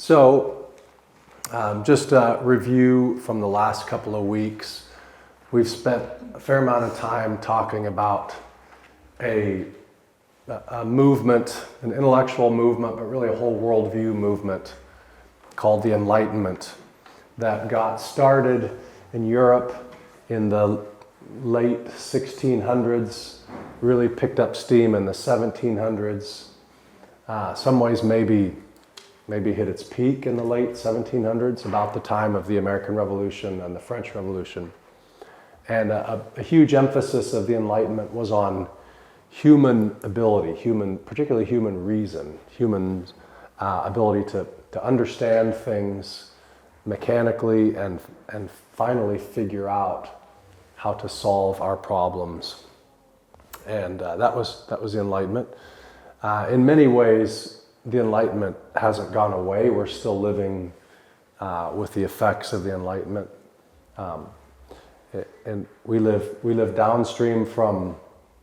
So, just a review from the last couple of weeks. We've spent a fair amount of time talking about a movement, an intellectual movement, but really a whole worldview movement called the Enlightenment that got started in Europe in the late 1600s, really picked up steam in the 1700s. Some ways maybe hit its peak in the late 1700s, about the time of the American Revolution and the French Revolution. And a huge emphasis of the Enlightenment was on human ability, particularly human reason, human ability to understand things mechanically and finally figure out how to solve our problems. And that was the Enlightenment. In many ways, the Enlightenment hasn't gone away. We're still living with the effects of the Enlightenment. And we live downstream from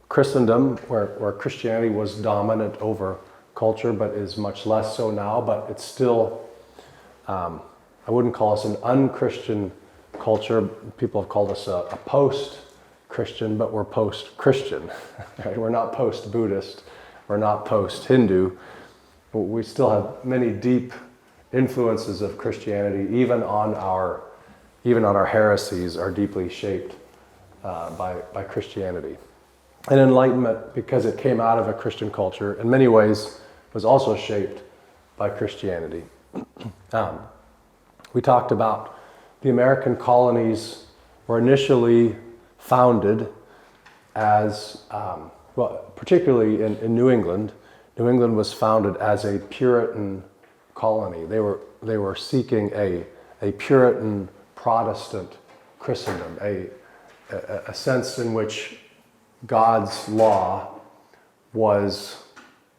Christendom, where Christianity was dominant over culture, but is much less so now. But it's still, I wouldn't call us an un-Christian culture. People have called us a post-Christian, but we're post-Christian. Right? We're not post-Buddhist. We're not post-Hindu. But we still have many deep influences of Christianity, even on our heresies are deeply shaped by Christianity. And Enlightenment, because it came out of a Christian culture, in many ways was also shaped by Christianity. We talked about the American colonies were initially founded as, particularly in New England. New England was founded as a Puritan colony. They were seeking a Puritan Protestant Christendom, a sense in which God's law was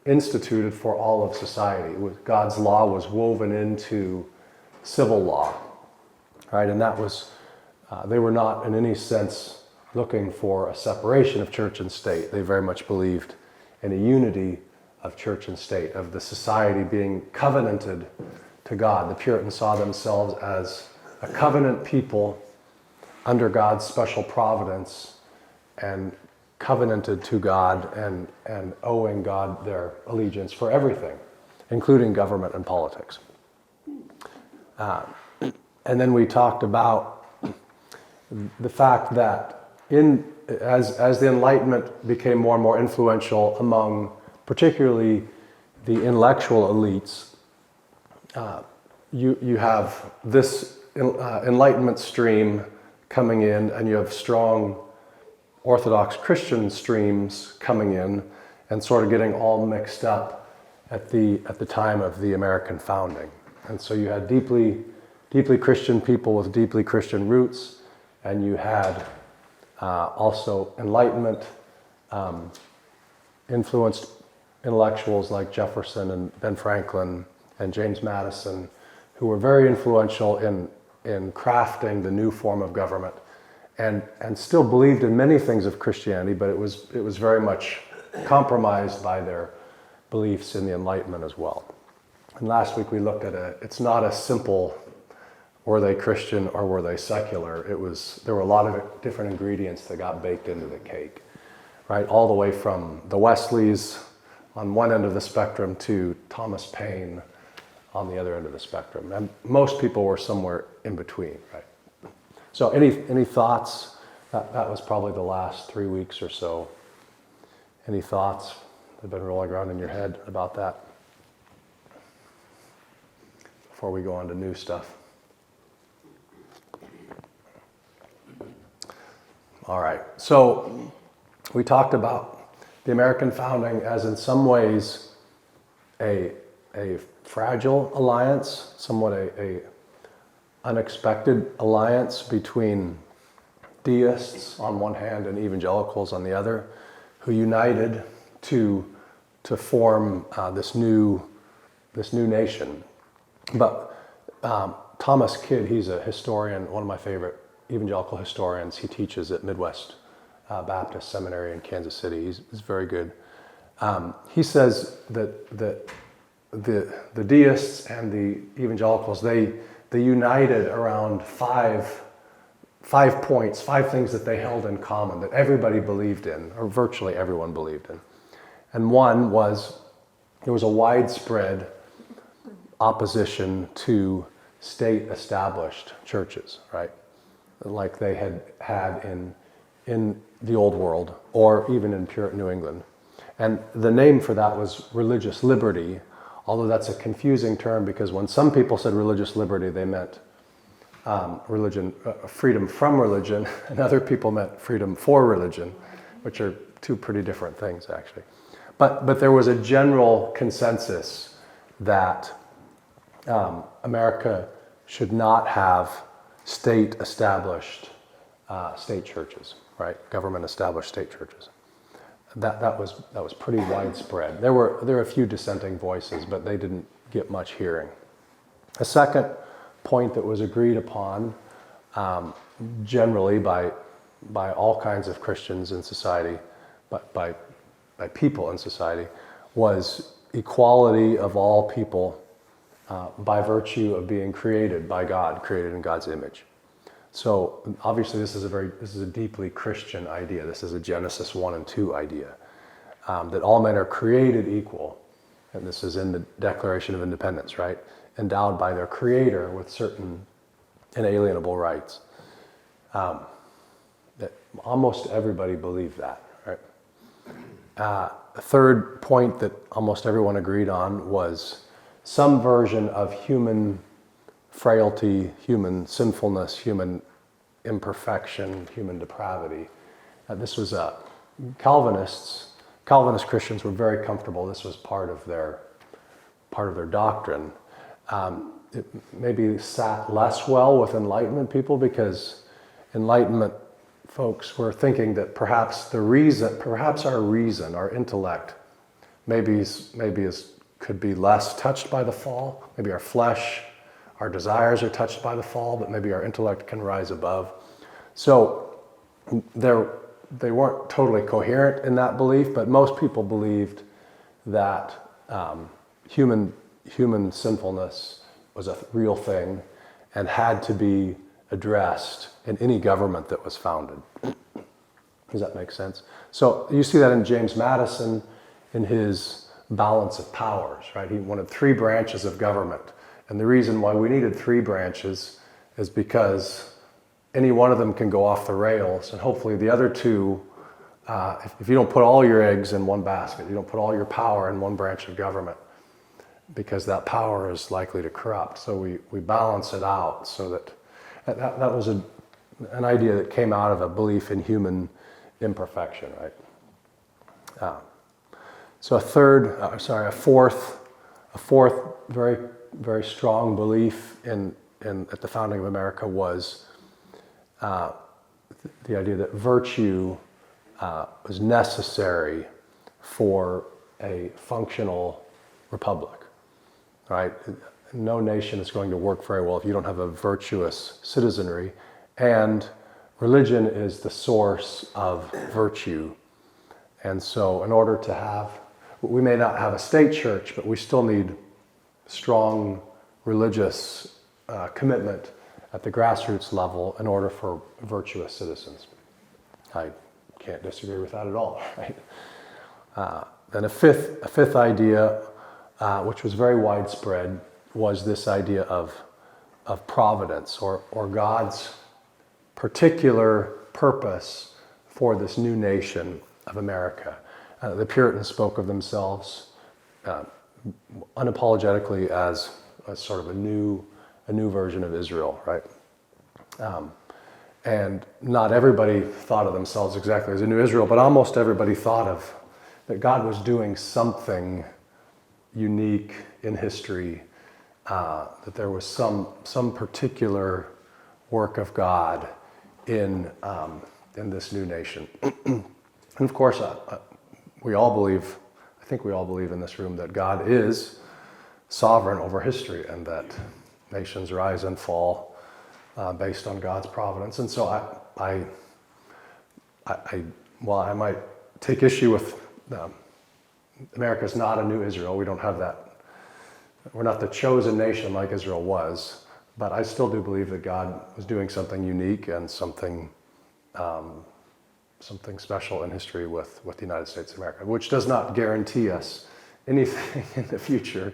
instituted for all of society. God's law was woven into civil law, right? And that was, they were not in any sense looking for a separation of church and state. They very much believed in a unity of church and state, of the society being covenanted to God. The Puritans saw themselves as a covenant people under God's special providence and covenanted to God and owing God their allegiance for everything, including government and politics. And then we talked about the fact that as the Enlightenment became more and more influential among particularly the intellectual elites, you have this Enlightenment stream coming in, and you have strong Orthodox Christian streams coming in, and sort of getting all mixed up at the time of the American founding. And so you had deeply Christian people with deeply Christian roots, and you had also Enlightenment influenced intellectuals like Jefferson and Ben Franklin and James Madison, who were very influential in crafting the new form of government, and still believed in many things of Christianity, but it was very much compromised by their beliefs in the Enlightenment as well. And last week we looked at it's not a simple, were they Christian or were they secular? There were a lot of different ingredients that got baked into the cake, right? All the way from the Wesleys on one end of the spectrum to Thomas Paine on the other end of the spectrum. And most people were somewhere in between, right? So any thoughts? That was probably the last 3 weeks or so. Any thoughts that have been rolling around in your head about that before we go on to new stuff? All right, so we talked about the American founding as in some ways a fragile alliance, somewhat a unexpected alliance between deists on one hand and evangelicals on the other, who united to form this new nation. But Thomas Kidd, he's a historian, one of my favorite evangelical historians. He teaches at Midwest Baptist Seminary in Kansas City. He's very good. He says that the deists and the evangelicals, they united around five points, five things that they held in common that everybody believed in, or virtually everyone believed in. And one was there was a widespread opposition to state-established churches, right? Like they had in the Old World, or even in Puritan New England. And the name for that was religious liberty, although that's a confusing term because when some people said religious liberty, they meant freedom from religion, and other people meant freedom for religion, which are two pretty different things, actually. But there was a general consensus that America should not have state-established state churches, right? Government-established state churches. That was pretty widespread. There were a few dissenting voices, but they didn't get much hearing. A second point that was agreed upon generally by all kinds of Christians in society, but by people in society, was equality of all people by virtue of being created by God, created in God's image. So obviously this is a deeply Christian idea. This is a Genesis 1 and 2 idea, that all men are created equal. And this is in the Declaration of Independence, right? Endowed by their Creator with certain inalienable rights. That almost everybody believed that, right? A third point that almost everyone agreed on was some version of human frailty, human sinfulness, human imperfection, human depravity. This was Calvinist Christians were very comfortable. This was part of their doctrine. It maybe sat less well with Enlightenment people because Enlightenment folks were thinking that perhaps our reason, our intellect, maybe could be less touched by the fall. Maybe our flesh, our desires are touched by the fall, but maybe our intellect can rise above. So they weren't totally coherent in that belief, but most people believed that human sinfulness was a real thing and had to be addressed in any government that was founded. Does that make sense? So you see that in James Madison in his Balance of Powers, right? He wanted 3 branches of government. And the reason why we needed 3 branches is because any one of them can go off the rails, and hopefully the other 2, if you don't put all your eggs in one basket, you don't put all your power in one branch of government, because that power is likely to corrupt. So we balance it out so that was an idea that came out of a belief in human imperfection, right? So a fourth very, very strong belief at the founding of America was the idea that virtue was necessary for a functional republic, right? No nation is going to work very well if you don't have a virtuous citizenry, and religion is the source of virtue. And so in order to have, we may not have a state church, but we still need strong religious commitment at the grassroots level in order for virtuous citizens. I can't disagree with that at all, right? Then a fifth idea, which was very widespread, was this idea of providence or God's particular purpose for this new nation of America. The Puritans spoke of themselves unapologetically as sort of a new version of Israel, right? And not everybody thought of themselves exactly as a new Israel, but almost everybody thought that God was doing something unique in history, that there was some particular work of God in this new nation. And of course, we all believe, I think we all believe in this room, that God is sovereign over history and that nations rise and fall based on God's providence. And so while I might take issue with America's not a new Israel, we don't have We're not the chosen nation like Israel was, but I still do believe that God was doing something unique and something special in history with the United States of America, which does not guarantee us anything in the future.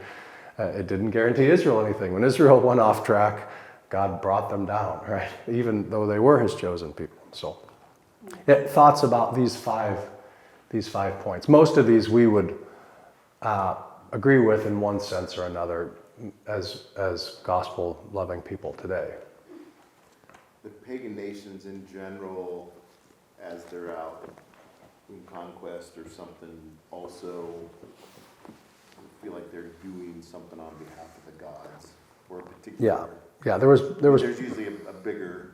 It didn't guarantee Israel anything. When Israel went off track, God brought them down, right? Even though they were his chosen people. So, thoughts about these five points. Most of these we would agree with in one sense or another as gospel-loving people today. The pagan nations in general, as they're out in conquest or something, also feel like they're doing something on behalf of the gods, or a particular. Yeah. There was. There's usually a bigger.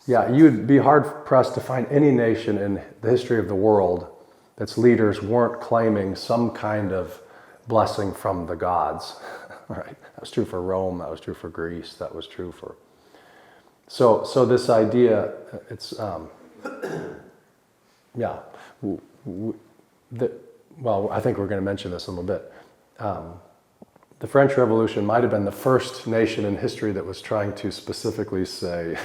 Yeah, you'd be hard pressed to find any nation in the history of the world that's leaders weren't claiming some kind of blessing from the gods. Right. That was true for Rome. That was true for Greece. That was true for. So this idea, it's yeah. Well, I think we're going to mention this in a little bit. The French Revolution might have been the first nation in history that was trying to specifically say,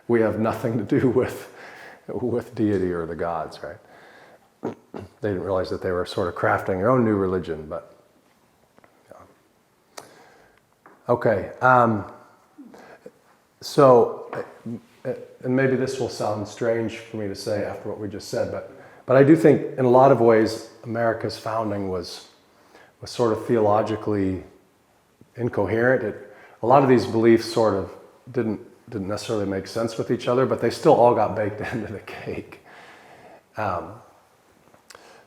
we have nothing to do with deity or the gods, right? They didn't realize that they were sort of crafting their own new religion, but yeah. Okay. So, and maybe this will sound strange for me to say after what we just said, but I do think in a lot of ways America's founding was sort of theologically incoherent. A lot of these beliefs sort of didn't necessarily make sense with each other, but they still all got baked into the cake.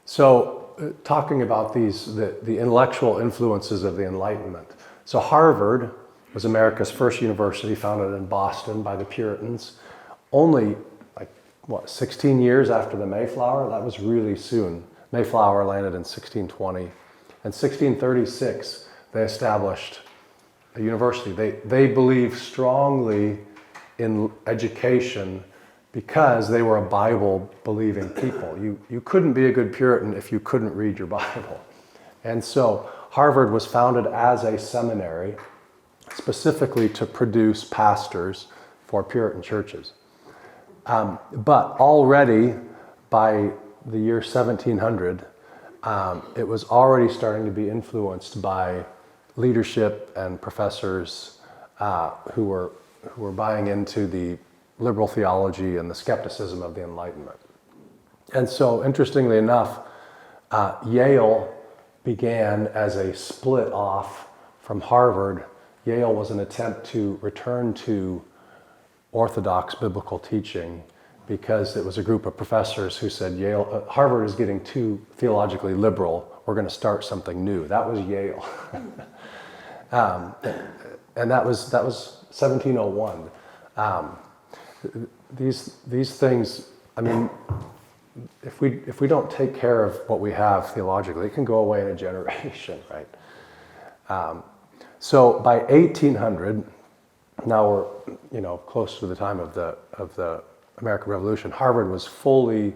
So talking about the intellectual influences of the Enlightenment. So Harvard was America's first university, founded in Boston by the Puritans. Only 16 years after the Mayflower. That was really soon. Mayflower landed in 1620. In 1636, they established a university. They believed strongly in education because they were a Bible-believing people. You couldn't be a good Puritan if you couldn't read your Bible. And so Harvard was founded as a seminary specifically to produce pastors for Puritan churches. But already by the year 1700, it was already starting to be influenced by leadership and professors who were buying into the liberal theology and the skepticism of the Enlightenment. And so, interestingly enough, Yale began as a split off from Harvard. Yale was an attempt to return to Orthodox biblical teaching because it was a group of professors who said Harvard is getting too theologically liberal. We're going to start something new. That was Yale, and that was 1701. These things. I mean, if we don't take care of what we have theologically, it can go away in a generation, right? So by 1800, now we're close to the time of the American Revolution. Harvard was fully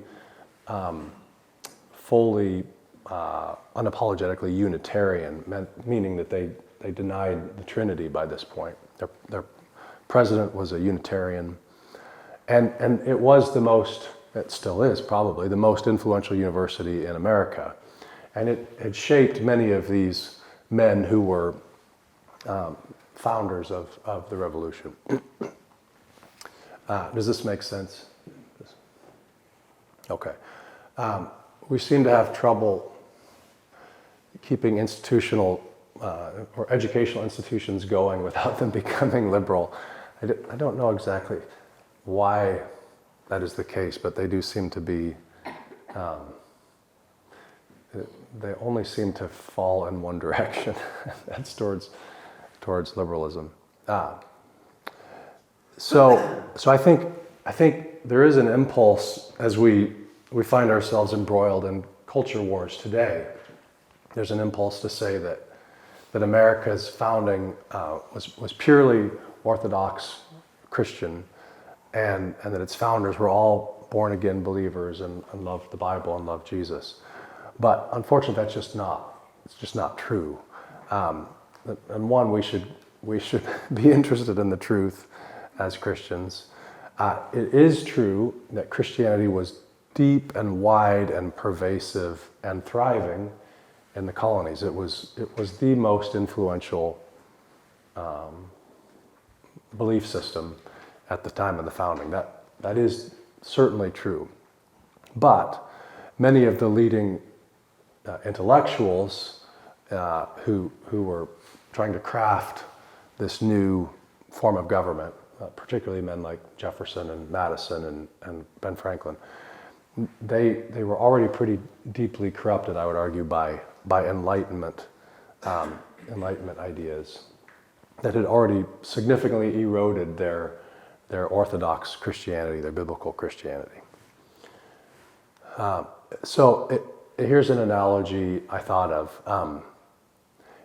unapologetically Unitarian, meaning that they denied the Trinity by this point. Their president was a Unitarian, and it was it still is probably the most influential university in America, and it had shaped many of these men who were founders of the revolution. Does this make sense? Okay. We seem to have trouble keeping institutional or educational institutions going without them becoming liberal. I don't know exactly why that is the case, but they do seem to be, they only seem to fall in one direction. That's towards liberalism. So I think there is an impulse as we find ourselves embroiled in culture wars today. There's an impulse to say that America's founding was purely Orthodox Christian, and that its founders were all born again believers and loved the Bible and loved Jesus. But unfortunately, it's just not true. and one, we should be interested in the truth as Christians. It is true that Christianity was deep and wide and pervasive and thriving in the colonies. It was the most influential belief system at the time of the founding. That is certainly true. But many of the leading intellectuals who were trying to craft this new form of government, particularly men like Jefferson and Madison and Ben Franklin, they were already pretty deeply corrupted, I would argue, by Enlightenment ideas that had already significantly eroded their orthodox Christianity, their biblical Christianity. Here's an analogy I thought of.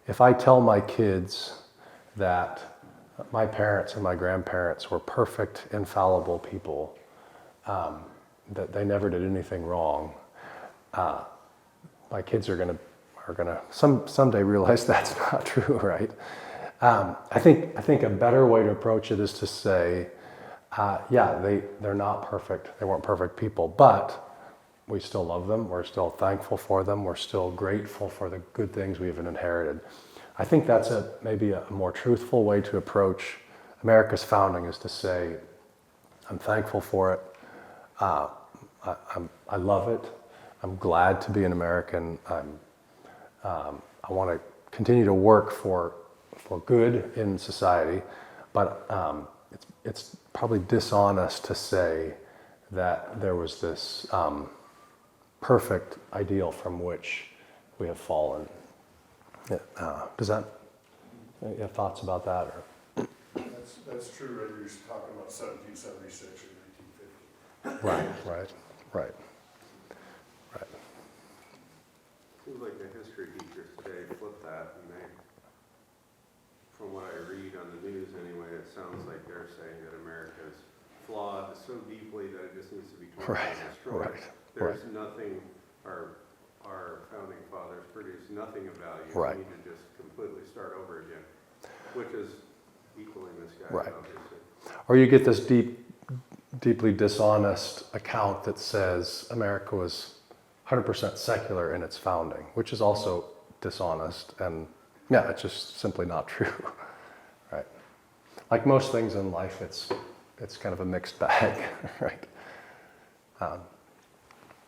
If I tell my kids that my parents and my grandparents were perfect, infallible people, that they never did anything wrong, my kids are gonna someday realize that's not true, right? I think a better way to approach it is to say, they're not perfect. They weren't perfect people, but we still love them. We're still thankful for them. We're still grateful for the good things we've inherited. I think that's maybe a more truthful way to approach America's founding, is to say, I'm thankful for it. I love it. I'm glad to be an American. I want to continue to work for good in society, but it's probably dishonest to say that there was this perfect ideal from which we have fallen. Does that? You have thoughts about that? Or? That's true, whether you're talking about 1776 or 1950. Right. Seems like the history teachers today flip that, and they, from what I read on the news anyway, it sounds like they're saying that America is flawed so deeply that it just needs to be torn down and destroyed. There's nothing, our founding fathers produced nothing of value. Right. We need to just completely start over again, which is equally misguided, Right. obviously. Or you get this deeply dishonest account that says America was 100% secular in its founding, which is also dishonest, and it's just simply not true, right? Like most things in life, it's kind of a mixed bag, right?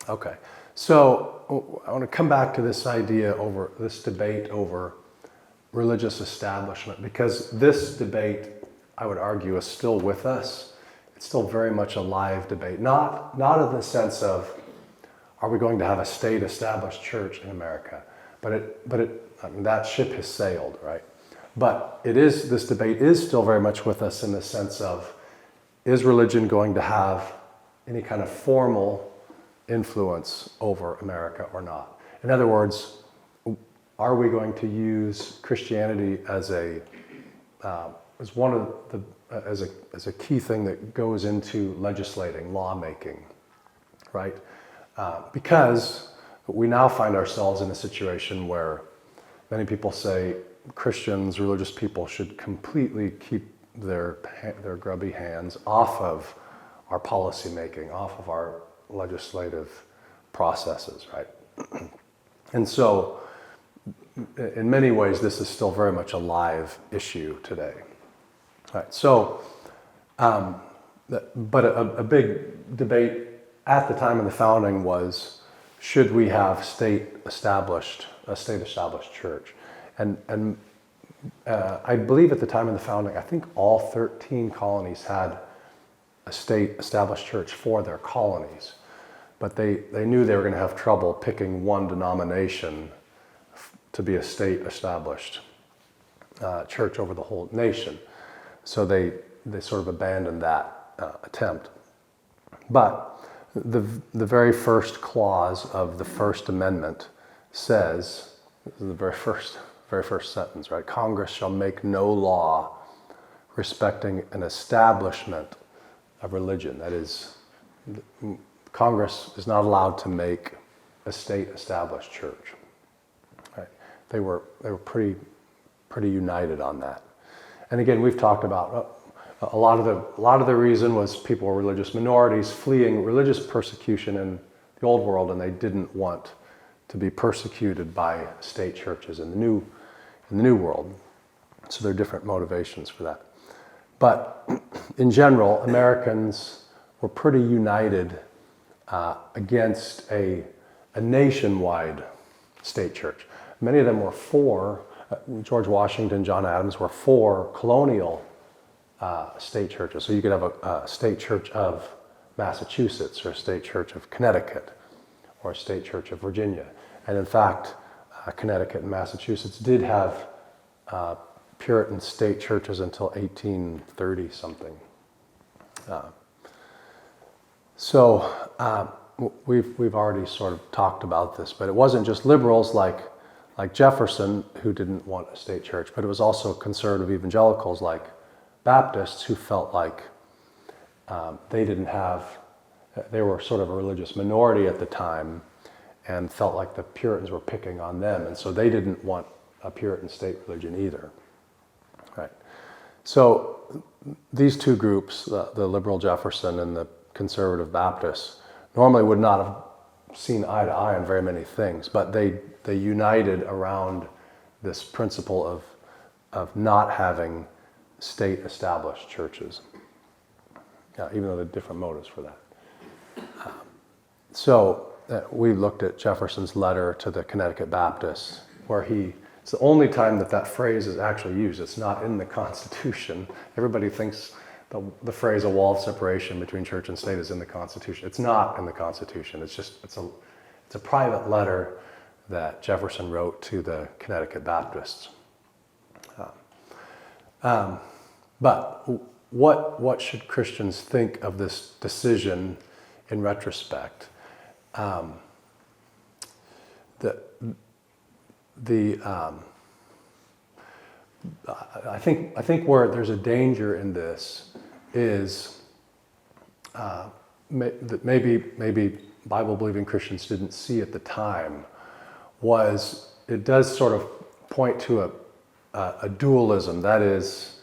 Okay, so I want to come back to this this debate over religious establishment, because this debate, I would argue, is still with us. It's still very much a live debate, not in the sense of, are we going to have a state-established church in America? But that ship has sailed, right? But this debate is still very much with us in the sense of, is religion going to have any kind of formal influence over America or not? In other words, are we going to use Christianity as a key thing that goes into legislating, lawmaking, right? Because we now find ourselves in a situation where many people say Christians, religious people, should completely keep their grubby hands off of our policy making, off of our legislative processes, right? And so, in many ways, this is still very much a live issue today. All right, so, but a big debate at the time of the founding was, should we have a state-established church? And I believe at the time of the founding, I think all 13 colonies had a state-established church for their colonies. But they knew they were going to have trouble picking one denomination to be a state-established church over the whole nation. So they sort of abandoned that attempt. But the very first clause of the First Amendment says, this is the very first sentence, right? Congress shall make no law respecting an establishment of religion. That is, Congress is not allowed to make a state-established church. Right? They were pretty pretty united on that. And again, we've talked about a lot of the reason was people were religious minorities fleeing religious persecution in the old world, and they didn't want to be persecuted by state churches in the new world. So there are different motivations for that. But in general, Americans were pretty united against a nationwide state church. Many of them were for, George Washington, John Adams were for colonial state churches. So you could have a state church of Massachusetts, or a state church of Connecticut, or a state church of Virginia. And in fact, Connecticut and Massachusetts did have Puritan state churches until 1830 something. We've already sort of talked about this, but it wasn't just liberals like Jefferson who didn't want a state church, but it was also conservative evangelicals like Baptists who felt like they were sort of a religious minority at the time and felt like the Puritans were picking on them, and so they didn't want a Puritan state religion either. Right. So these two groups, the liberal Jefferson and the conservative Baptists, normally would not have seen eye to eye on very many things, but they united around this principle of not having state-established churches, even though there are different motives for that. We looked at Jefferson's letter to the Connecticut Baptists, where it's the only time that phrase is actually used. It's not in the Constitution. Everybody thinks the phrase "a wall of separation between church and state" is in the Constitution. It's not in the Constitution. It's a private letter that Jefferson wrote to the Connecticut Baptists. But what should Christians think of this decision in retrospect? I think where there's a danger in this is that maybe Bible-believing Christians didn't see at the time, was it does sort of point to a dualism. That is,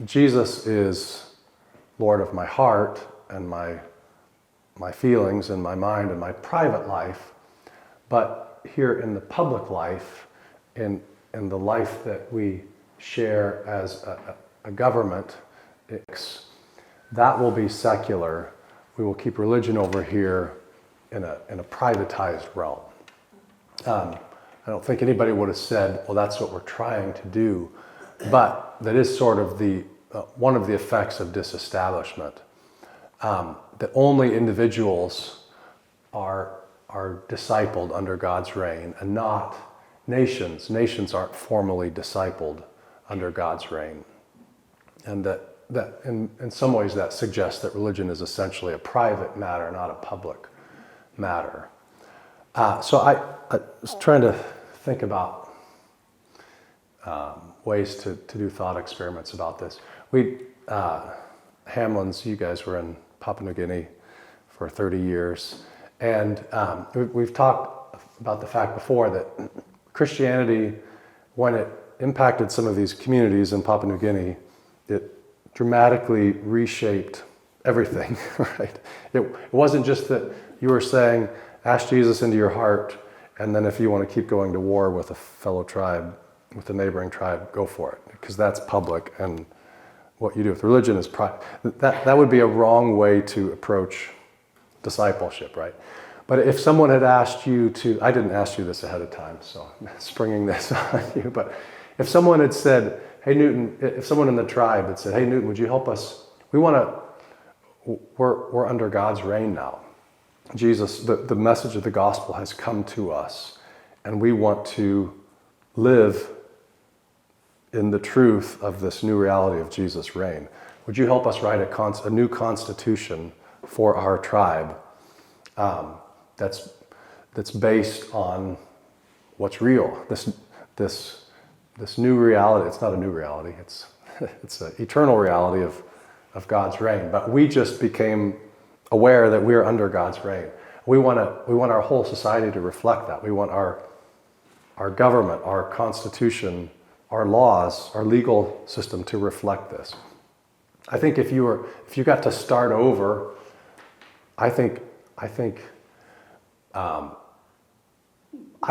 Jesus is Lord of my heart and my feelings and my mind and my private life, but here in the public life, in the life that we share as a government, that will be secular. We will keep religion over here in a privatized realm. I don't think anybody would have said, well, that's what we're trying to do, but that is sort of one of the effects of disestablishment, that only individuals are discipled under God's reign and not nations. Nations aren't formally discipled under God's reign. And that in some ways that suggests that religion is essentially a private matter, not a public matter. So I was trying to think about ways to do thought experiments about this. Hamlin's, you guys were in Papua New Guinea for 30 years. And we've talked about the fact before that Christianity, when it impacted some of these communities in Papua New Guinea, it dramatically reshaped everything, right? It wasn't just that you were saying, ask Jesus into your heart, and then if you want to keep going to war with a fellow tribe, with a neighboring tribe, go for it, because that's public, and what you do with religion is private. That would be a wrong way to approach discipleship, right? But if someone had asked you to, I didn't ask you this ahead of time, so I'm springing this on you, but if someone had said, hey Newton, if someone in the tribe had said, hey Newton, would you help us? We're under God's reign now. Jesus, the message of the gospel has come to us, and we want to live in the truth of this new reality of Jesus' reign. Would you help us write a new constitution for our tribe that's based on what's real? This new reality. It's not a new reality. It's an eternal reality of God's reign. But we just became aware that we're under God's reign. We want our whole society to reflect that. We want our government, our constitution, our laws, our legal system to reflect this. I think if you got to start over, I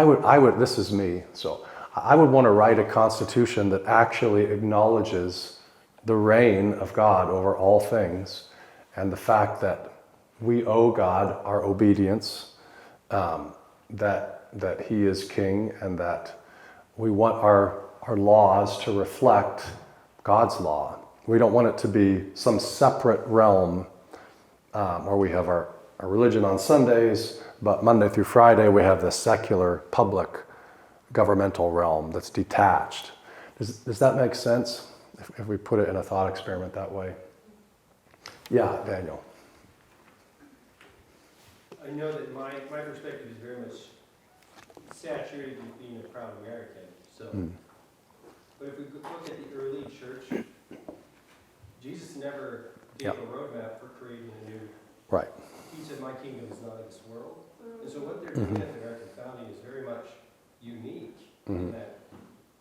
would, this is me, so I would want to write a constitution that actually acknowledges the reign of God over all things and the fact that we owe God our obedience, that He is King, and that we want our laws to reflect God's law. We don't want it to be some separate realm where we have our religion on Sundays, but Monday through Friday we have this secular, public, governmental realm that's detached. Does that make sense if we put it in a thought experiment that way? Yeah, Daniel. I know that my perspective is very much saturated with being a proud American. So, but if we look at the early church, Jesus never gave a roadmap for creating a new. Right. He said, "My kingdom is not of this world." And so, what they're doing at the American founding is very much unique in that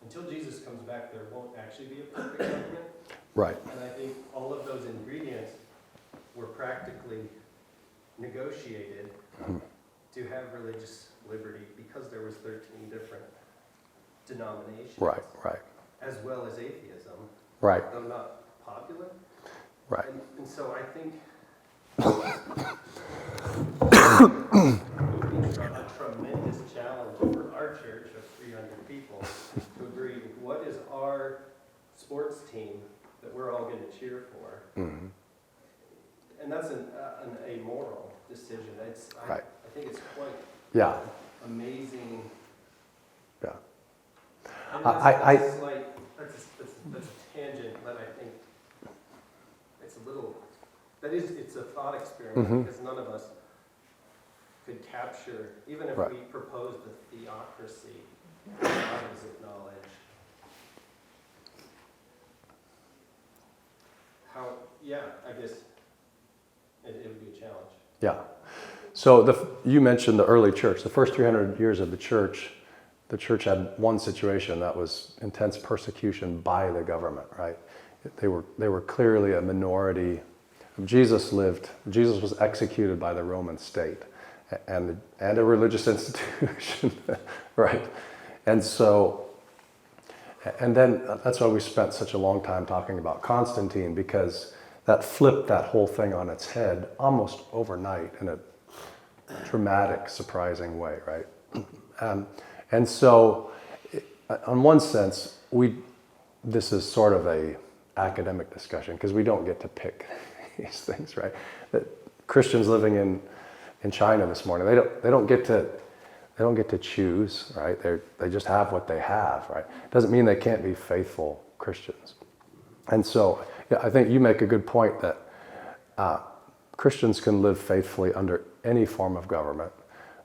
until Jesus comes back, there won't actually be a perfect government. Right. And I think all of those ingredients were practically negotiated to have religious liberty because there was 13 different denominations. Right. As well as atheism. Right. Though not popular. Right. And so I think a tremendous challenge for our church of 300 people to agree what is our sports team that we're all going to cheer for. And that's an amoral decision. I think it's quite amazing. Yeah. And that's a tangent, but I think it's a little, it's a thought experiment because none of us could capture, even if we proposed the theocracy, God is acknowledged. I guess it would be a challenge. Yeah. So you mentioned the early church. The first 300 years of the church had one situation, that was intense persecution by the government, right? They were clearly a minority. Jesus was executed by the Roman state and a religious institution, right? And so, and then that's why we spent such a long time talking about Constantine, because that flipped that whole thing on its head almost overnight in a dramatic, surprising way, right? And so, in one sense, this is sort of a academic discussion because we don't get to pick these things, right? That Christians living in China this morning, they don't get to choose, right? They just have what they have, right? Doesn't mean they can't be faithful Christians. And so, I think you make a good point that Christians can live faithfully under any form of government.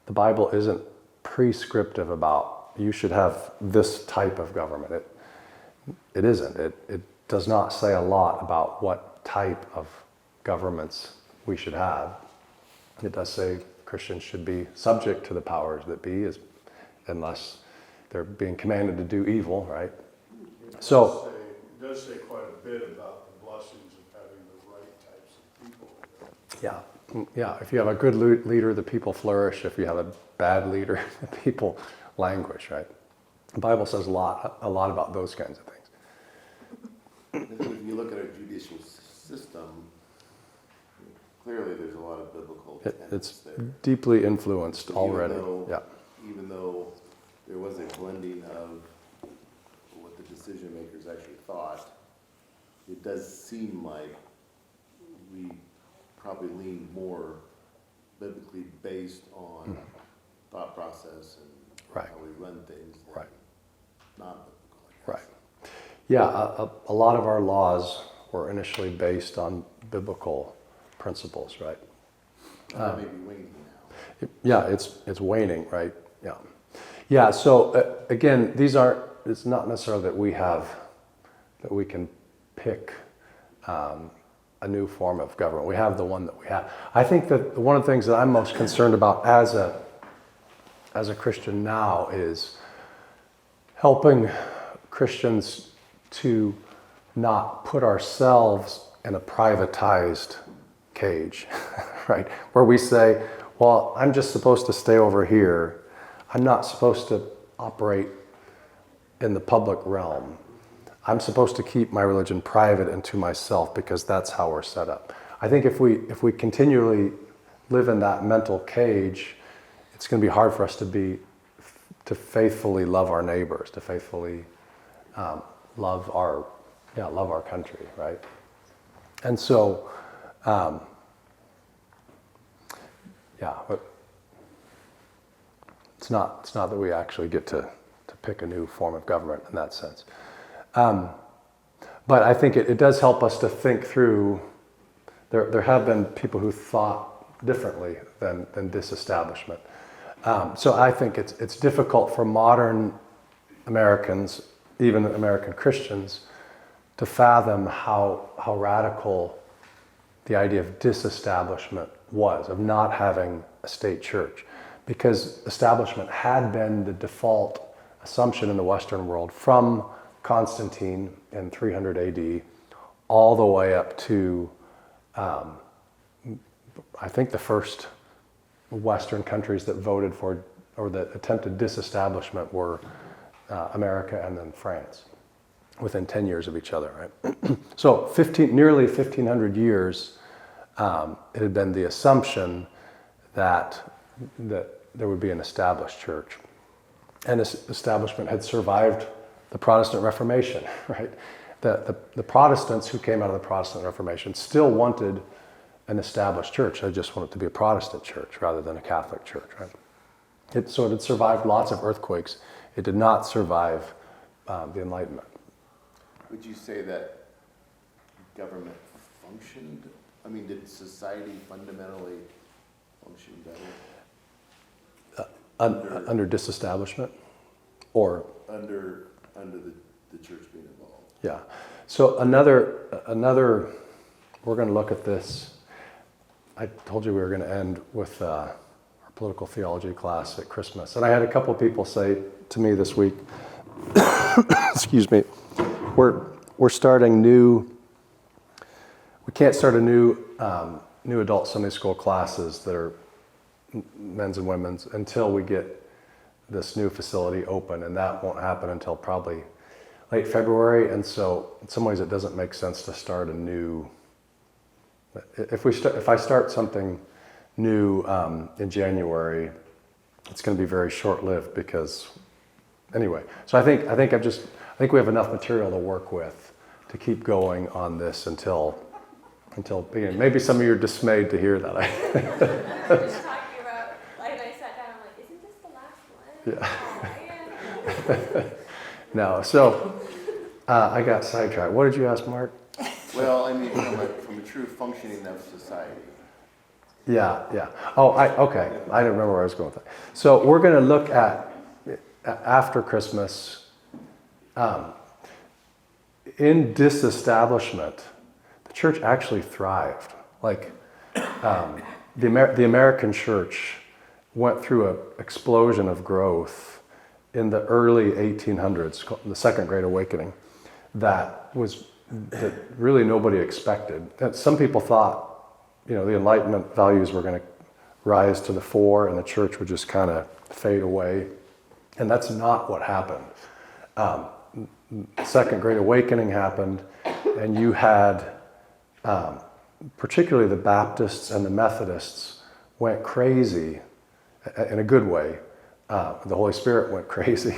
The Bible isn't prescriptive about you should have this type of government. It isn't. It does not say a lot about what type of governments we should have. It does say Christians should be subject to the powers that be, unless they're being commanded to do evil, right? So It does say quite a bit about the blessings of having the right types of people. yeah. If you have a good leader, the people flourish. If you have a bad leader, the people languish, right? The Bible says a lot about those kinds of things. If you look at our judicial system, clearly there's a lot of biblical tenets It's there. deeply influenced already. Even though there was a blending of what the decision makers actually thought, it does seem like we probably lean more biblically based on thought process and how we run things than non-biblical, I guess. Right. Yeah, a lot of our laws were initially based on biblical principles, right? That may be waning now. Yeah, it's waning, right? Yeah. Yeah, so again, it's not necessarily that we can pick a new form of government. We have the one that we have. I think that one of the things that I'm most concerned about as a Christian now is helping Christians to not put ourselves in a privatized cage, right? Where we say, well, I'm just supposed to stay over here. I'm not supposed to operate in the public realm. I'm supposed to keep my religion private and to myself because that's how we're set up. I think if we continually live in that mental cage, it's going to be hard for us to faithfully love our neighbors, to faithfully love our country, right? And so, but it's not that we actually get to pick a new form of government in that sense. But I think it does help us to think through. There have been people who thought differently than disestablishment. So I think it's difficult for modern Americans, even American Christians, to fathom how radical the idea of disestablishment was, of not having a state church. Because establishment had been the default assumption in the Western world from Constantine in 300 AD all the way up to, I think, the first Western countries that voted for or that attempted disestablishment were America and then France, within 10 years of each other, right? So nearly 1,500 years, it had been the assumption that there would be an established church. And this establishment had survived the Protestant Reformation, right? The Protestants who came out of the Protestant Reformation still wanted an established church. They just wanted it to be a Protestant church rather than a Catholic church, right? So it had survived lots of earthquakes. It did not survive the Enlightenment. Would you say that government functioned? I mean, did society fundamentally function better? Under disestablishment? Or? Under the church being involved. Yeah. So another, we're going to look at this. I told you we were going to end with our political theology class at Christmas. And I had a couple of people say to me this week, excuse me, we're starting we can't start a new adult Sunday school classes that are men's and women's until we get this new facility open, and that won't happen until probably late February. And so in some ways it doesn't make sense to start a new, if I start something new in January, it's going to be very short-lived because anyway. So I think we have enough material to work with to keep going on this until beginning. Maybe some of you are dismayed to hear that. We were just talking about, and I sat down, I'm like, isn't this the last one? Yeah. No, so I got sidetracked. What did you ask, Mark? Well, I mean, from a true functioning of society. Yeah. Oh, okay. I didn't remember where I was going with that. So we're going to look at, after Christmas, in disestablishment, the church actually thrived. Like, the American church went through an explosion of growth in the early 1800s, the Second Great Awakening, that really nobody expected. And some people thought, the Enlightenment values were going to rise to the fore and the church would just kind of fade away. And that's not what happened. Second Great Awakening happened, and you had, particularly the Baptists and the Methodists went crazy in a good way. The Holy Spirit went crazy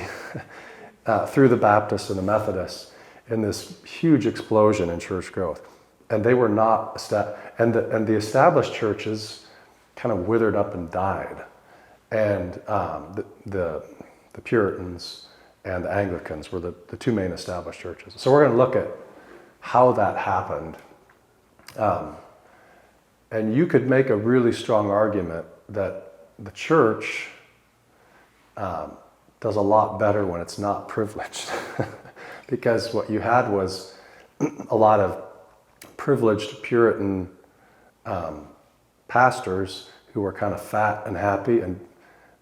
through the Baptists and the Methodists in this huge explosion in church growth. And they were not, and the established churches kind of withered up and died. And the Puritans and the Anglicans were the two main established churches. So we're going to look at how that happened. And you could make a really strong argument that the church does a lot better when it's not privileged. Because what you had was a lot of privileged Puritan pastors who were kind of fat and happy, and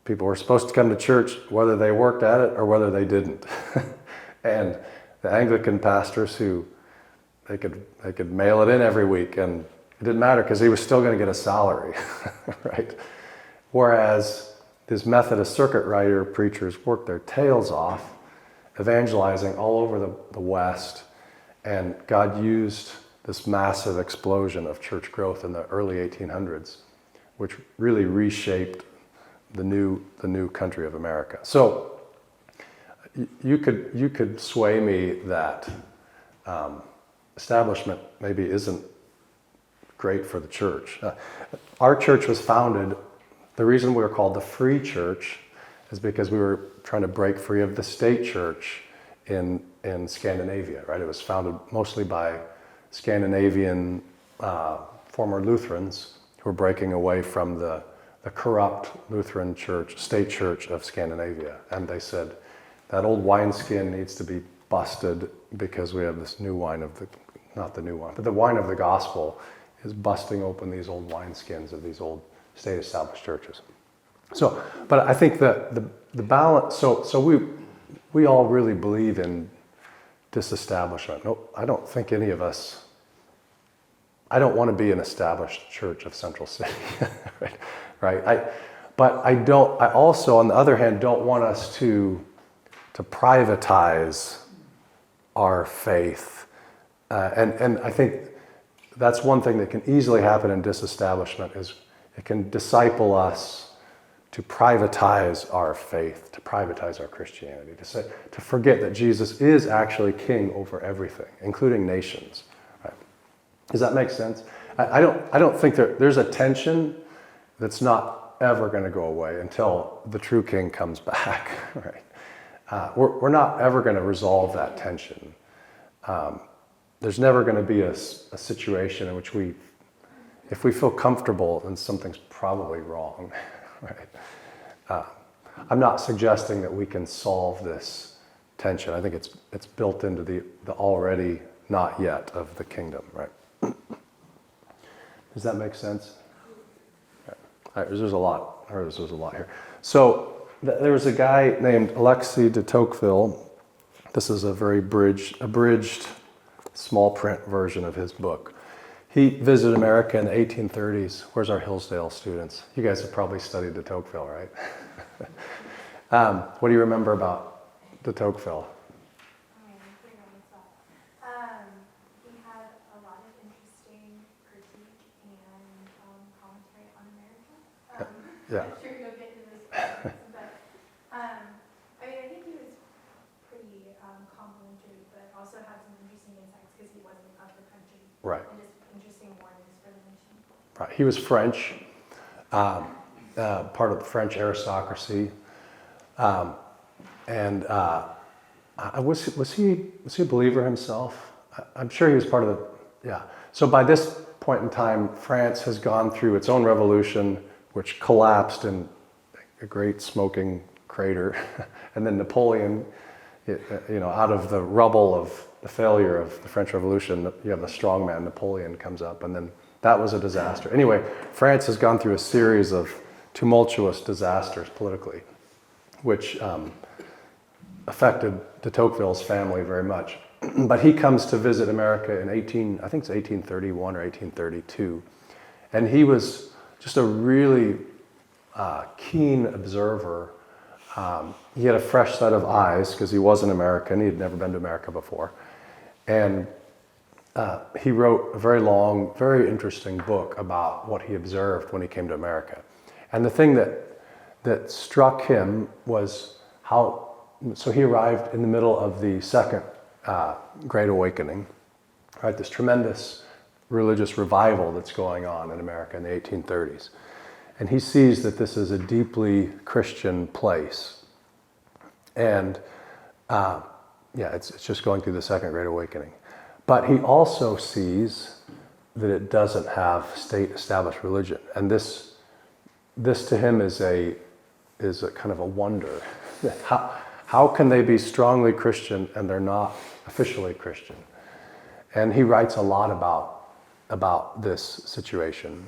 people were supposed to come to church whether they worked at it or whether they didn't. And the Anglican pastors who they could mail it in every week, and it didn't matter because he was still going to get a salary, right? Whereas these Methodist circuit rider preachers worked their tails off, evangelizing all over the West, and God used this massive explosion of church growth in the early 1800s, which really reshaped the new country of America. So you could sway me that establishment maybe isn't great for the church. Our church was founded, the reason we were called the Free Church is because we were trying to break free of the state church in Scandinavia, right? It was founded mostly by Scandinavian former Lutherans who were breaking away from the corrupt Lutheran church, state church of Scandinavia. And they said, that old wineskin needs to be busted because we have this new wine of not the new wine, but the wine of the gospel is busting open these old wineskins of these old state established churches. So, but I think the balance, so we all really believe in disestablishment. No, I don't think any of us, I don't want to be an established church of Central City, right? But I also, on the other hand, don't want us to privatize our faith. And I think that's one thing that can easily happen in disestablishment is it can disciple us to privatize our faith, to privatize our Christianity, to forget that Jesus is actually king over everything, including nations. Right? Does that make sense? I don't think there's a tension that's not ever going to go away until the true king comes back. Right? We're not ever going to resolve that tension. There's never going to be a situation in which if we feel comfortable, then something's probably wrong. Right? I'm not suggesting that we can solve this tension. I think it's built into the already not yet of the kingdom. Right? Does that make sense? Right. All right, there's a lot. There's a lot here. So there was a guy named Alexis de Tocqueville. This is a very abridged, small print version of his book. He visited America in the 1830s. Where's our Hillsdale students? You guys have probably studied de Tocqueville, right? What do you remember about de Tocqueville? He had a lot of interesting critique and commentary on America. Yeah. I'm sure you'll get to this questions, but I think he was pretty complimentary, but also had some interesting insights because he wasn't of the country. Right. And just interesting warnings for the nation. Right. He was French, part of the French aristocracy, and was he a believer himself? I'm sure he was part of the. Yeah. So by this point in time, France has gone through its own revolution, which collapsed in a great smoking crater, and then Napoleon, out of the rubble of the failure of the French Revolution, you have the strongman Napoleon comes up, and then that was a disaster. Anyway, France has gone through a series of tumultuous disasters politically, which affected de Tocqueville's family very much. But he comes to visit America in 1831 or 1832, and he was just a really keen observer. He had a fresh set of eyes because he was an American. He had never been to America before. And he wrote a very long, very interesting book about what he observed when he came to America. And the thing that struck him was so he arrived in the middle of the Second Great Awakening, right? This tremendous religious revival that's going on in America in the 1830s. And he sees that this is a deeply Christian place. And it's just going through the Second Great Awakening. But he also sees that it doesn't have state-established religion. And this to him is a kind of a wonder. How can they be strongly Christian and they're not officially Christian? And he writes a lot about this situation.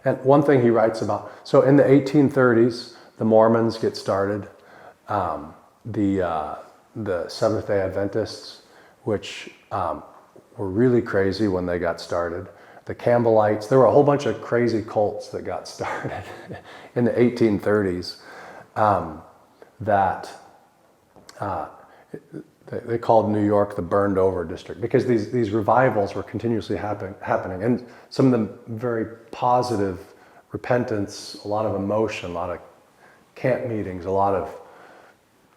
And one thing he writes about, so in the 1830s, the Mormons get started. The the Seventh-day Adventists, which were really crazy when they got started. The Campbellites, there were a whole bunch of crazy cults that got started in the 1830s that they called New York the burned over district, because these revivals were continuously happening, and some of them very positive repentance, a lot of emotion, a lot of camp meetings, a lot of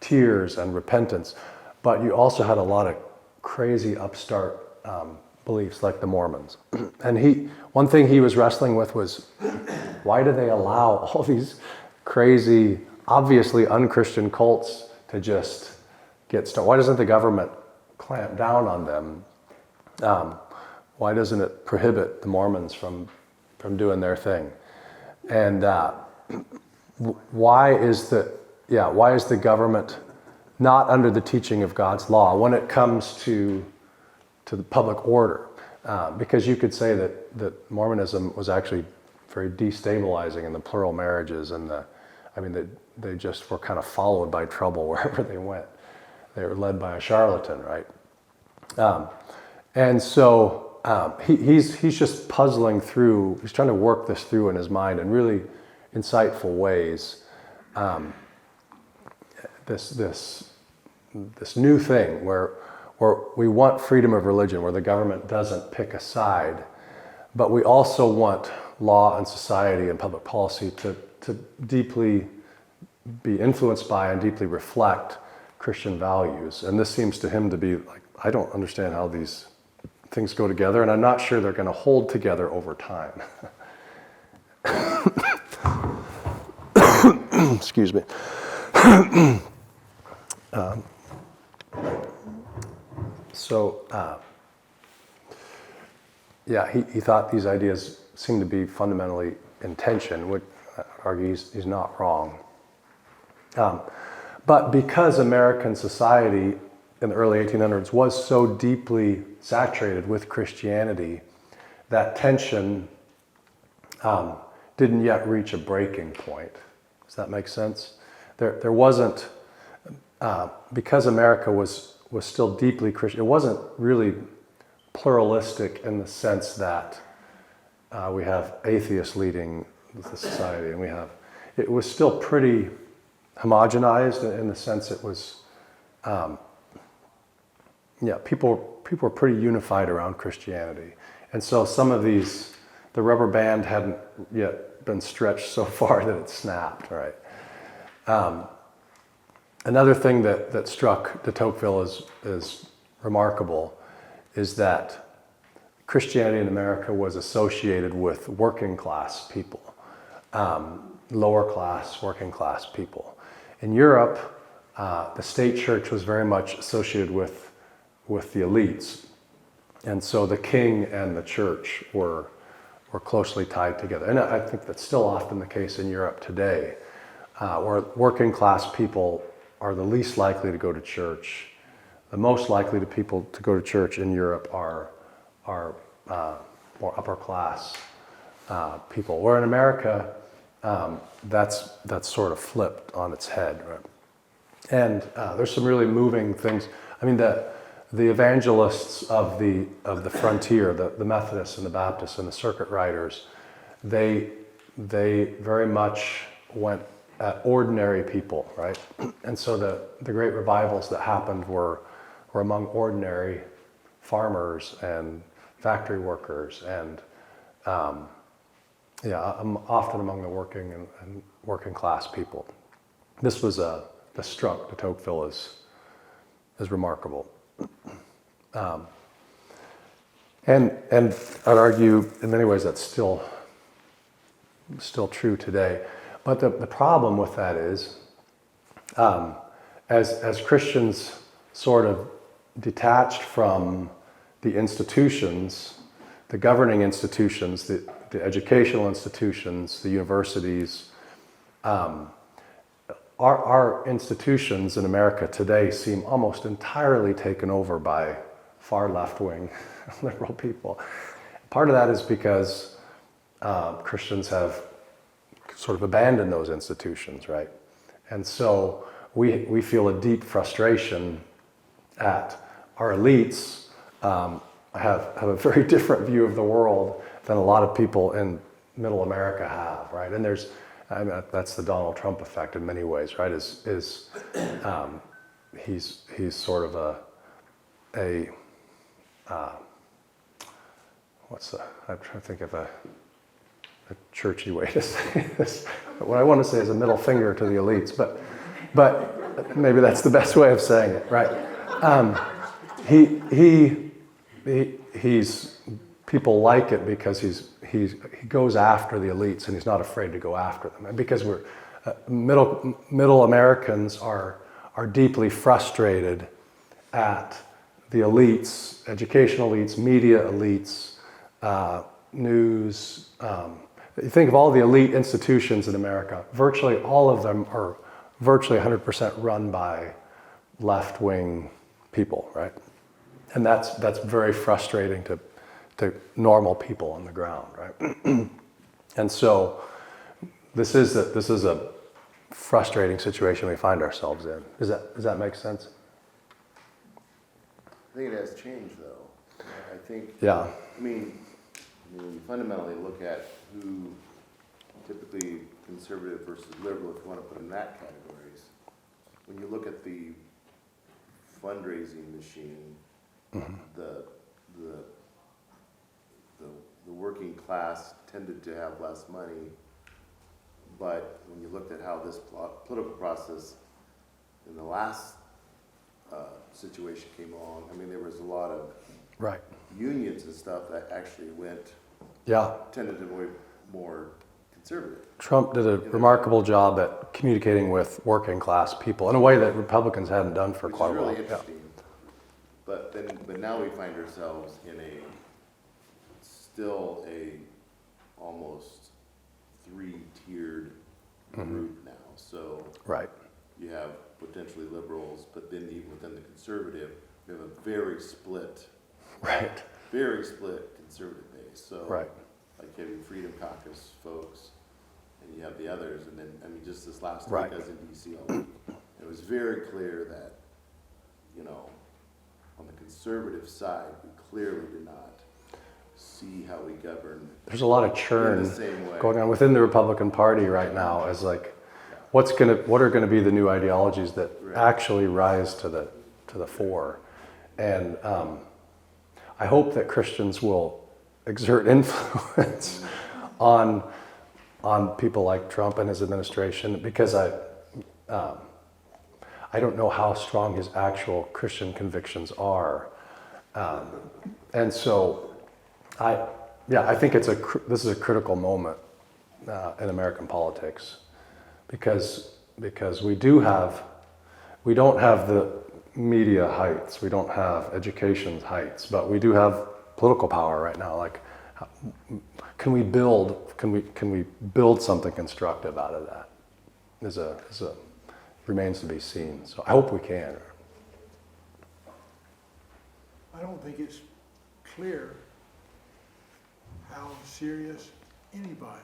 tears and repentance. But you also had a lot of crazy upstart beliefs like the Mormons. And one thing he was wrestling with was, why do they allow all these crazy, obviously unchristian cults to just get started? Why doesn't the government clamp down on them? Why doesn't it prohibit the Mormons from doing their thing? And why is the government not under the teaching of God's law when it comes to the public order? Because you could say that Mormonism was actually very destabilizing in the plural marriages, and they just were kind of followed by trouble wherever they went. They were led by a charlatan, right? And so he's just puzzling through. He's trying to work this through in his mind in really insightful ways. This new thing where we want freedom of religion, where the government doesn't pick a side, but we also want law and society and public policy to deeply be influenced by and deeply reflect Christian values. And this seems to him to be like, I don't understand how these things go together, and I'm not sure they're going to hold together over time. Excuse me. He thought these ideas seemed to be fundamentally in tension, which I argue he's not wrong. But because American society in the early 1800s was so deeply saturated with Christianity, that tension didn't yet reach a breaking point. Does that make sense? There wasn't, because America was still deeply Christian, it wasn't really pluralistic in the sense that we have atheists leading the society, and it was still pretty homogenized in the sense it was, people were pretty unified around Christianity. And so some of these, the rubber band hadn't yet been stretched so far that it snapped, right? Another thing that struck de Tocqueville as remarkable is that Christianity in America was associated with working class people, lower class, working class people. In Europe, the state church was very much associated with the elites. And so the king and the church were closely tied together. And I think that's still often the case in Europe today, where working class people are the least likely to go to church. The most likely people to go to church in Europe are more upper class people. Where in America, that's sort of flipped on its head, right? And there's some really moving things. I mean, the evangelists of the frontier, the Methodists and the Baptists and the circuit riders, they very much went at ordinary people, right? And so the great revivals that happened were among ordinary farmers and factory workers, and often among the working and working class people. This was this struck de Tocqueville as remarkable. And I'd argue in many ways that's still true today. But the problem with that is, as Christians sort of detached from the institutions, the governing institutions, the educational institutions, the universities, our institutions in America today seem almost entirely taken over by far left-wing liberal people. Part of that is because Christians have sort of abandoned those institutions, right? And so we feel a deep frustration at our elites, I have a very different view of the world than a lot of people in middle America have, right? And I mean, that's the Donald Trump effect in many ways, right? He's sort of I'm trying to think of a churchy way to say this. What I want to say is a middle finger to the elites, but maybe that's the best way of saying it, right? He's people like it because he goes after the elites and he's not afraid to go after them. And because we're middle Americans are deeply frustrated at the elites, educational elites, media elites, news. You think of all the elite institutions in America, virtually all of them are virtually 100% run by left-wing people, right? And that's very frustrating to normal people on the ground, right? And so this is a frustrating situation we find ourselves in. Does that make sense? I think it has changed, though. I think. Yeah. I mean, when you fundamentally look at who typically conservative versus liberal, if you want to put them in that categories, when you look at the fundraising machine, Mm-hmm. the working class tended to have less money, but when you looked at how this political process in the last situation came along, I mean, there was a lot of Right. unions and stuff that actually Yeah. tended to be more conservative. Trump did a remarkable job at communicating with working class people in a way that Republicans hadn't done for Which quite is a while. really interesting. But now we find ourselves in still almost three-tiered group now. So Right. you have potentially liberals, but then even within the conservative, we have a very split conservative base. So Right. like you have your Freedom Caucus folks, and you have the others, and then, I mean, just this last Right. week I was in DC all week, it was very clear that, on the conservative side, we clearly did not see how we govern There's a lot of in churn the same way. going on within the Republican Party right now as like, what are going to be the new ideologies that Right. actually rise to the fore? And I hope that Christians will exert influence on people like Trump and his administration, because I don't know how strong his actual Christian convictions are, and so I think this is a critical moment in American politics, because we don't have the media heights, we don't have education's heights, but we do have political power right now. Like, can we build something constructive out of that? Remains to be seen. So I hope we can. I don't think it's clear how serious anybody's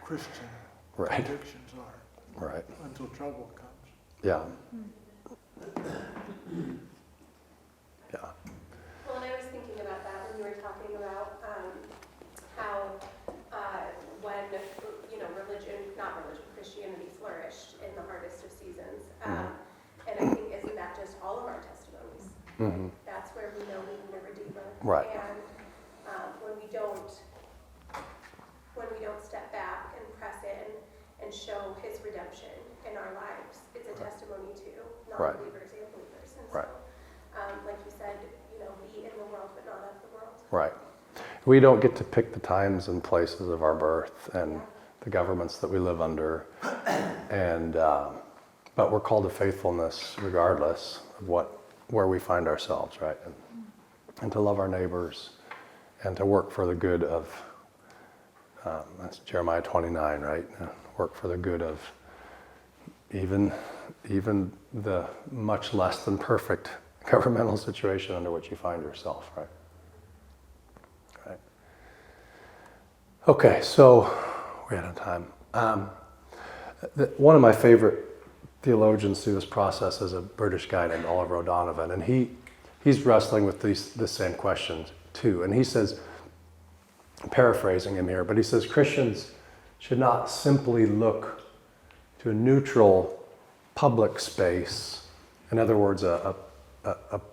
Christian Right. convictions are Right. until trouble comes. Yeah. Yeah. Well, and I was thinking about that when you were talking about how when, Christianity flourished in the hardest of seasons. And I think, isn't that just all of our testimonies? Mm-hmm. That's where we know we need a Redeemer. Right. And when we don't step back and press in and show His redemption in our lives, it's a testimony to non-believers and believers. And so, like you said, be in the world but not of the world. Right. We don't get to pick the times and places of our birth and the governments that we live under, and but we're called to faithfulness regardless of where we find ourselves, right? And to love our neighbors, and to work for the good of. That's Jeremiah 29, right? Work for the good of even the much less than perfect governmental situation under which you find yourself, right? Right. Okay, so we're out of time. One of my favorite theologians through this process is a British guy named Oliver O'Donovan, and he's wrestling with the same questions too. And he says, I'm paraphrasing him here, but he says Christians should not simply look to a neutral public space, in other words, a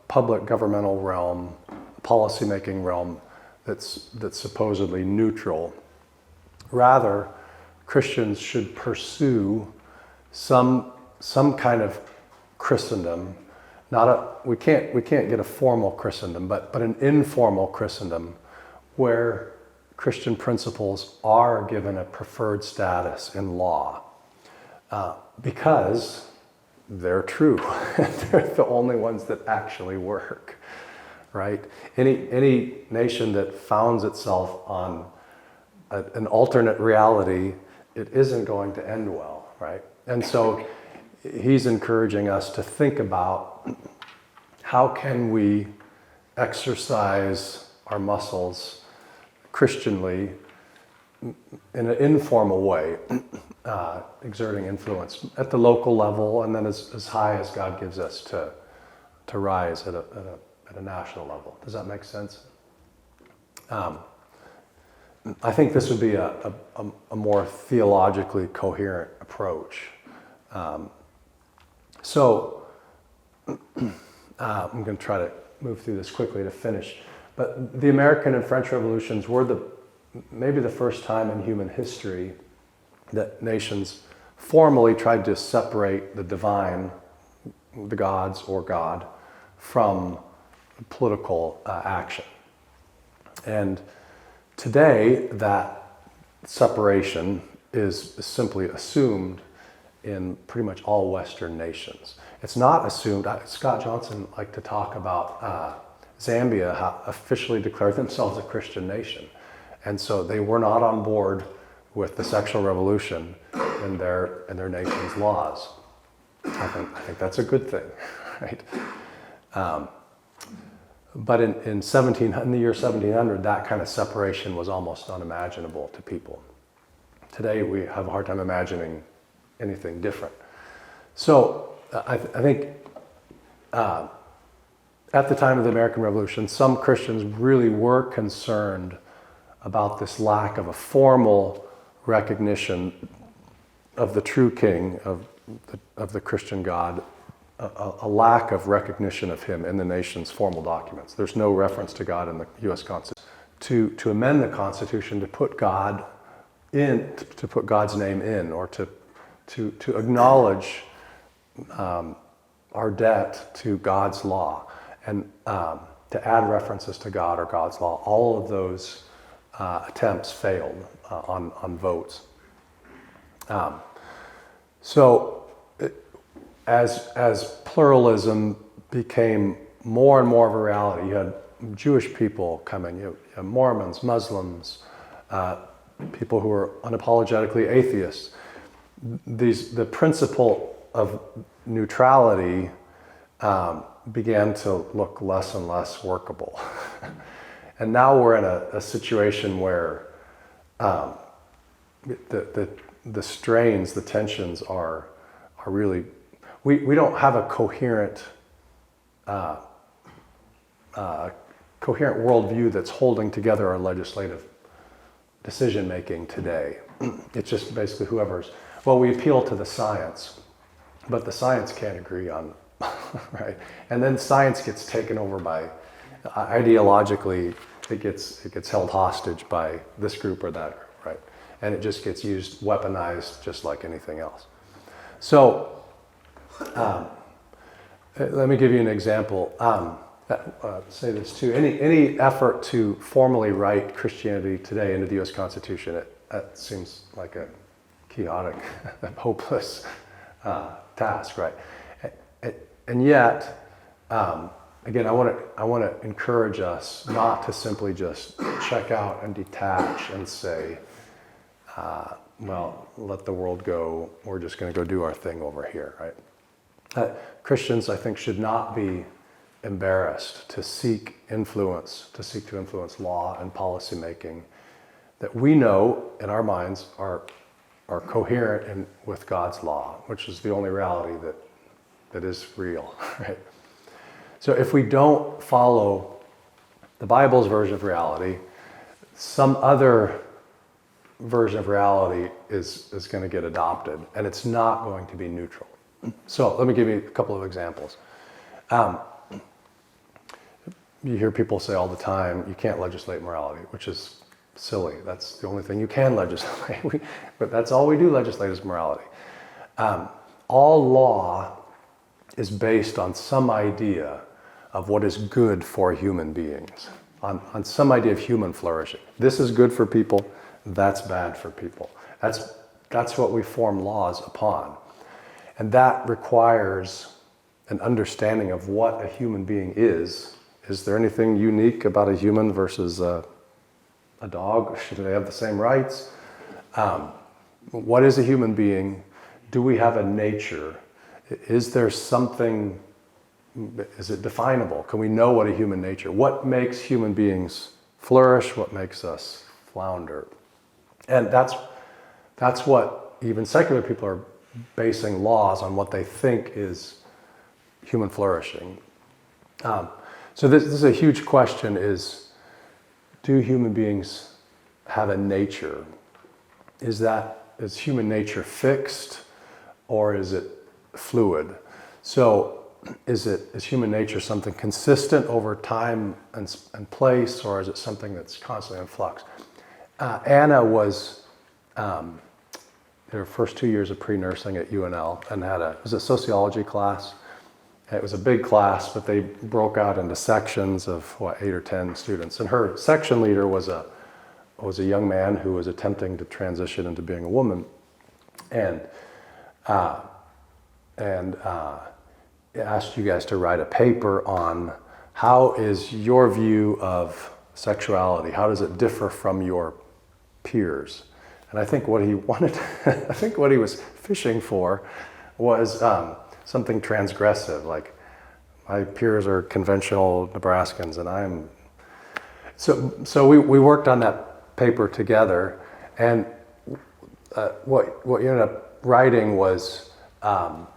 public governmental realm, a policymaking realm that's supposedly neutral. Rather, Christians should pursue some kind of Christendom, we can't get a formal Christendom, but an informal Christendom where Christian principles are given a preferred status in law because they're true. They're the only ones that actually work, right? Any nation that founds itself on an alternate reality, it isn't going to end well, right? And so he's encouraging us to think about how can we exercise our muscles Christianly in an informal way, exerting influence at the local level and then as high as God gives us to rise at a national level. Does that make sense? I think this would be a more theologically coherent approach. So I'm going to try to move through this quickly to finish. But the American and French revolutions were maybe the first time in human history that nations formally tried to separate the divine, the gods or God, from political action. And today, that separation is simply assumed in pretty much all Western nations. It's not assumed. Scott Johnson liked to talk about Zambia officially declared themselves a Christian nation. And so they were not on board with the sexual revolution in their nation's laws. I think that's a good thing, right? But in the year 1700, that kind of separation was almost unimaginable to people. Today, we have a hard time imagining anything different. So I think at the time of the American Revolution, some Christians really were concerned about this lack of a formal recognition of the true King, of the Christian God, a lack of recognition of him in the nation's formal documents. There's no reference to God in the U.S. Constitution. To amend the Constitution to put God in, to put God's name in, or to acknowledge our debt to God's law, and to add references to God or God's law, all of those attempts failed on votes. So as pluralism became more and more of a reality, you had Jewish people coming, you had Mormons, Muslims, people who were unapologetically atheists. The principle of neutrality began to look less and less workable. And now we're in a situation where the strains, the tensions are really, we don't have a coherent worldview that's holding together our legislative decision making today. It's just basically we appeal to the science, but the science can't agree on, right? And then science gets taken over by, ideologically, it gets held hostage by this group or that group, right? And it just gets used, weaponized, just like anything else. So, let me give you an example. Say this too. Any effort to formally write Christianity today into the U.S. Constitution, it seems like a chaotic, hopeless task, right? And yet, again, I want to encourage us not to simply just check out and detach and say, well, let the world go. We're just going to go do our thing over here, right? Christians, I think, should not be embarrassed to seek to influence law and policy making that we know in our minds are are coherent with God's law, which is the only reality that is real, right? So if we don't follow the Bible's version of reality, some other version of reality is going to get adopted, and it's not going to be neutral. So let me give you a couple of examples. You hear people say all the time, you can't legislate morality, which is silly. That's the only thing you can legislate. But that's all we do legislate is morality. All law is based on some idea of what is good for human beings, on some idea of human flourishing. This is good for people, that's bad for people. That's what we form laws upon. And that requires an understanding of what a human being is. Is there anything unique about a human versus a dog? Should they have the same rights? What is a human being? Do we have a nature? Is there something, is it definable? Can we know what a human nature? What makes human beings flourish? What makes us flounder? And that's what even secular people are basing laws on, what they think is human flourishing. So this is a huge question, is do human beings have a nature? Is human nature fixed, or is it fluid? So is human nature something consistent over time and place, or is it something that's constantly in flux? Anna was her first 2 years of pre-nursing at UNL, and it was a sociology class. It was a big class, but they broke out into sections of 8 or 10 students. And her section leader was a young man who was attempting to transition into being a woman, and asked you guys to write a paper on how is your view of sexuality, how does it differ from your peers? And I think what he wanted, I think what he was fishing for was something transgressive, like my peers are conventional Nebraskans and I'm... So we worked on that paper together, and what you ended up writing was, Anna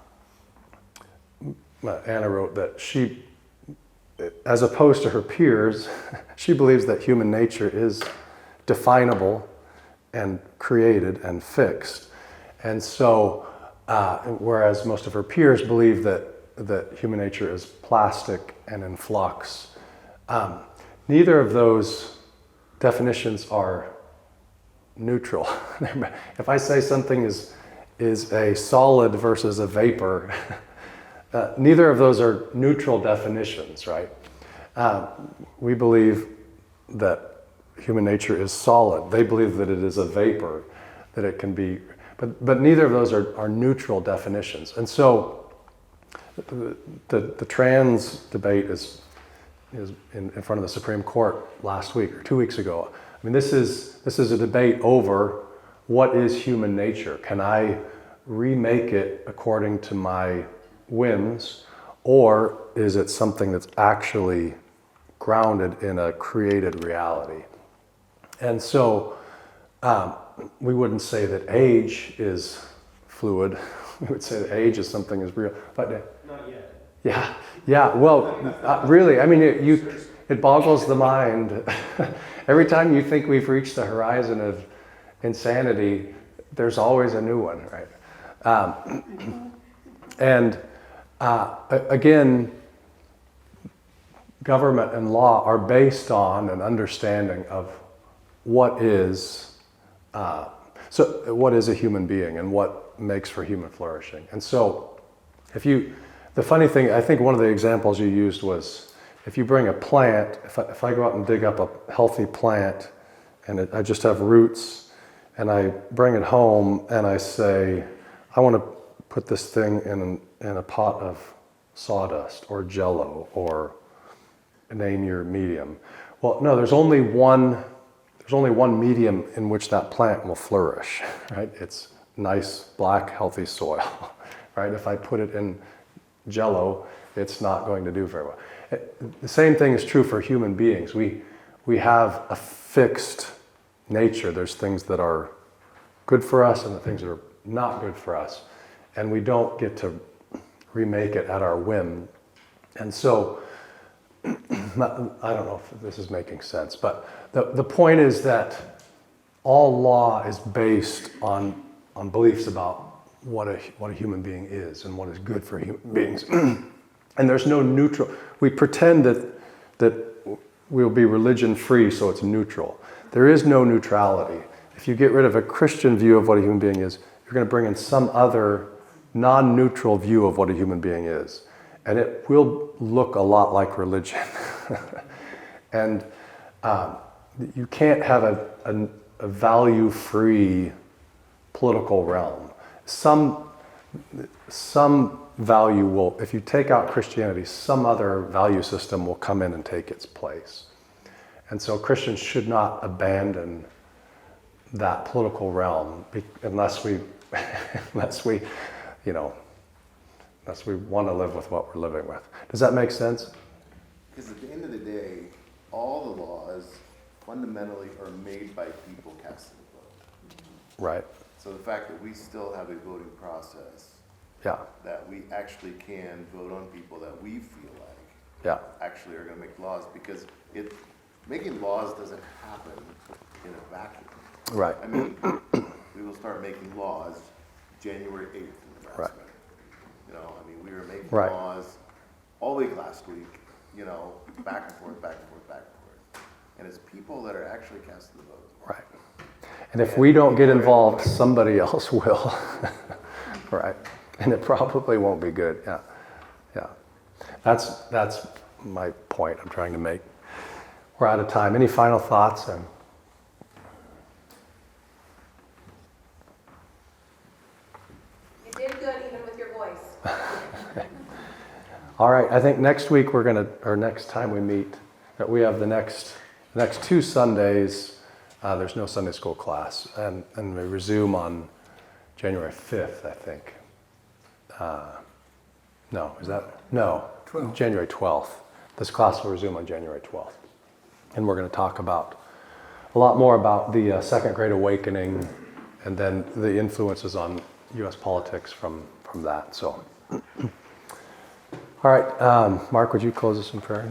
wrote that she, as opposed to her peers, she believes that human nature is definable and created and fixed. And so, whereas most of her peers believe that human nature is plastic and in flux, neither of those definitions are neutral. If I say something is a solid versus a vapor, neither of those are neutral definitions, right? We believe that human nature is solid. They believe that it is a vapor, that it can be, but neither of those are neutral definitions. And so the trans debate is in front of the Supreme Court last week or 2 weeks ago. I mean, this is a debate over what is human nature. Can I remake it according to my whims, or is it something that's actually grounded in a created reality? And so we wouldn't say that age is fluid. We would say that age is something is real. But Not yet. yeah. Well, really, I mean, it boggles the mind. Every time you think we've reached the horizon of insanity, there's always a new one, right? Again, government and law are based on an understanding of what is a human being and what makes for human flourishing. And so the funny thing, I think one of the examples you used was, if you bring a plant, if I go out and dig up a healthy plant and I just have roots, and I bring it home and I say, I want to put this thing in a pot of sawdust or Jell-O, or name your medium. Well, no, there's only one medium in which that plant will flourish, right? It's nice, black, healthy soil, right? If I put it in Jell-O, it's not going to do very well. The same thing is true for human beings. We have a fixed nature. There's things that are good for us and the things that are not good for us. And we don't get to remake it at our whim. And so, I don't know if this is making sense, but the point is that all law is based on beliefs about what a human being is and what is good for human beings. And there's no neutral. We pretend that we'll be religion free, so it's neutral. There is no neutrality. If you get rid of a Christian view of what a human being is, you're going to bring in some other non-neutral view of what a human being is. And it will look a lot like religion. And you can't have a value-free political realm. Some value will, if you take out Christianity, some other value system will come in and take its place. And so Christians should not abandon that political realm unless we want to live with what we're living with. Does that make sense? Because at the end of the day, all the laws fundamentally are made by people casting a vote. Right. So the fact that we still have a voting process, Yeah. that we actually can vote on people that we feel like Yeah. actually are going to make laws, because making laws doesn't happen in a vacuum. Right. I mean, we will start making laws January 8th in Nebraska. Right. You know, I mean, we were making Right. laws all week last week, you know, back and forth, back and forth, back and forth. And it's people that are actually casting the vote. Right. And if we don't get involved, somebody else will. Right. And it probably won't be good. Yeah. Yeah. That's my point I'm trying to make. We're out of time. Any final thoughts? You did good even with your voice. All right. I think next week or next time we meet, that we have the next 2 Sundays. There's no Sunday school class, and we resume on January 5th, I think. No, is that? No, 12th. January 12th. This class will resume on January 12th. And we're going to talk a lot more about the Second Great Awakening and then the influences on U.S. politics from that. So, all right, Mark, would you close us in prayer?